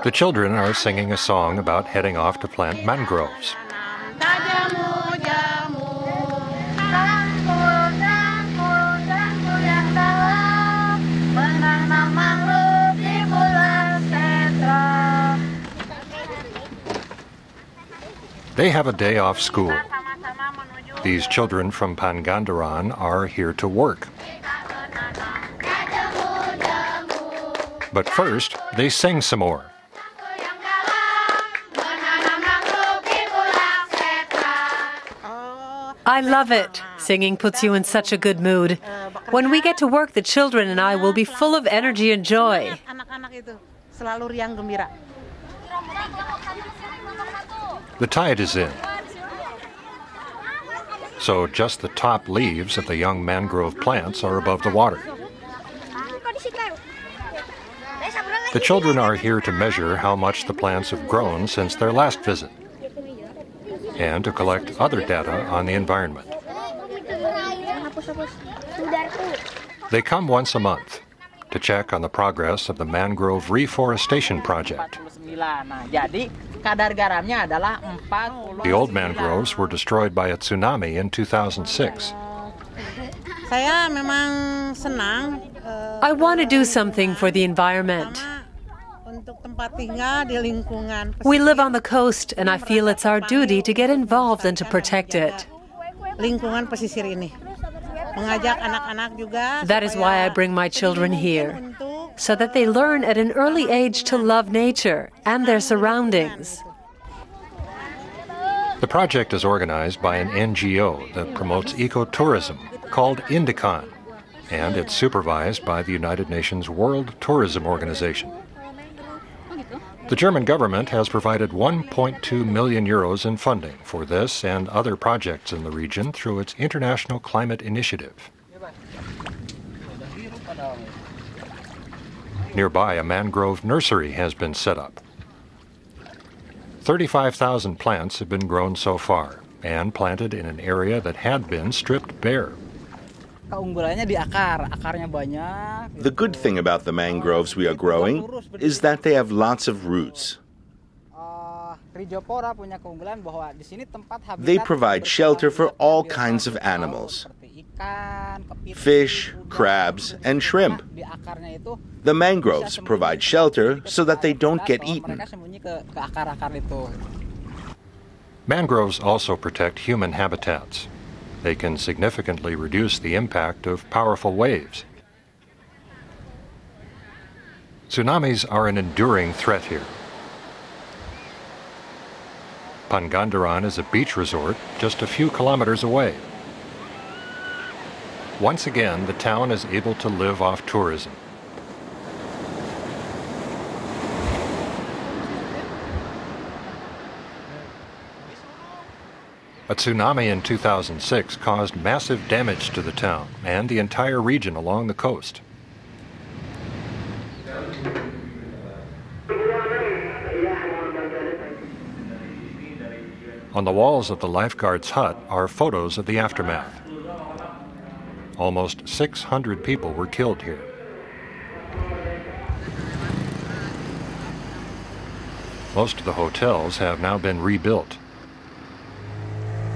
The children are singing a song about heading off to plant mangroves. They have a day off school. These children from Pangandaran are here to work. But first, they sing some more. I love it. Singing puts you in such a good mood. When we get to work, the children and I will be full of energy and joy. The tide is in. So just the top leaves of the young mangrove plants are above the water. The children are here to measure how much the plants have grown since their last visit, and to collect other data on the environment. They come once a month to check on the progress of the mangrove reforestation project. The old mangroves were destroyed by a tsunami in 2006. I want to do something for the environment. We live on the coast, and I feel it's our duty to get involved and to protect it. That is why I bring my children here, so that they learn at an early age to love nature and their surroundings. The project is organized by an NGO that promotes ecotourism called INDECON, and it's supervised by the United Nations World Tourism Organization. The German government has provided 1.2 million euros in funding for this and other projects in the region through its International Climate Initiative. Nearby, a mangrove nursery has been set up. 35,000 plants have been grown so far and planted in an area that had been stripped bare. The good thing about the mangroves we are growing is that they have lots of roots. They provide shelter for all kinds of animals: fish, crabs, and shrimp. The mangroves provide shelter so that they don't get eaten. Mangroves also protect human habitats. They can significantly reduce the impact of powerful waves. Tsunamis are an enduring threat here. Pangandaran is a beach resort just a few kilometers away. Once again, the town is able to live off tourism. A tsunami in 2006 caused massive damage to the town and the entire region along the coast. On the walls of the lifeguard's hut are photos of the aftermath. Almost 600 people were killed here. Most of the hotels have now been rebuilt.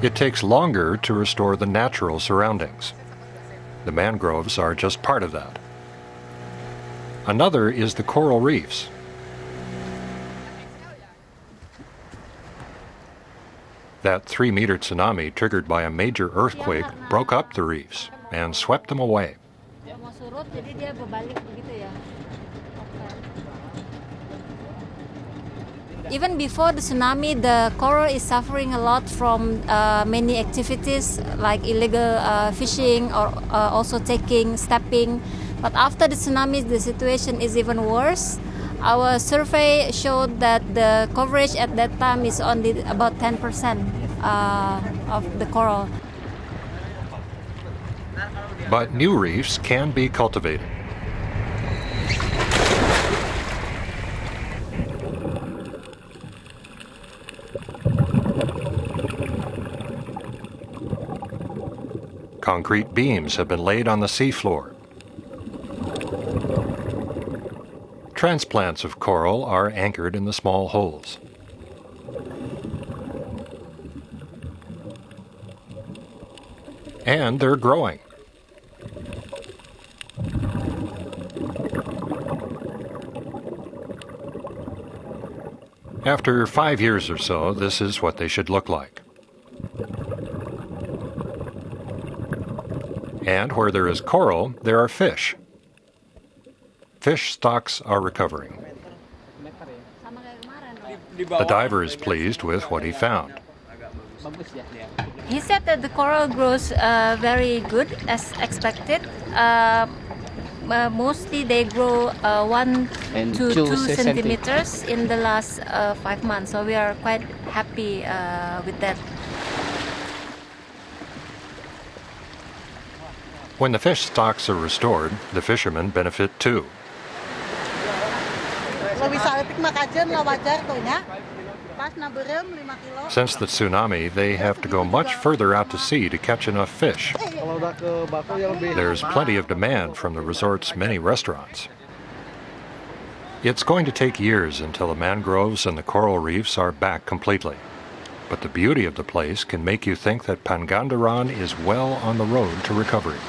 It takes longer to restore the natural surroundings. The mangroves are just part of that. Another is the coral reefs. That 3-meter tsunami triggered by a major earthquake broke up the reefs and swept them away. Even before the tsunami, the coral is suffering a lot from many activities like illegal fishing or also stepping. But after the tsunami, the situation is even worse. Our survey showed that the coverage at that time is only about 10% of the coral. But new reefs can be cultivated. Concrete beams have been laid on the seafloor. Transplants of coral are anchored in the small holes. And they're growing. After 5 years or so, this is what they should look like. And where there is coral, there are fish. Fish stocks are recovering. The diver is pleased with what he found. He said that the coral grows very good as expected. Mostly they grow 1 to 2 centimeters in the last 5 months. So we are quite happy with that. When the fish stocks are restored, the fishermen benefit too. Since the tsunami, they have to go much further out to sea to catch enough fish. There's plenty of demand from the resort's many restaurants. It's going to take years until the mangroves and the coral reefs are back completely. But the beauty of the place can make you think that Pangandaran is well on the road to recovery.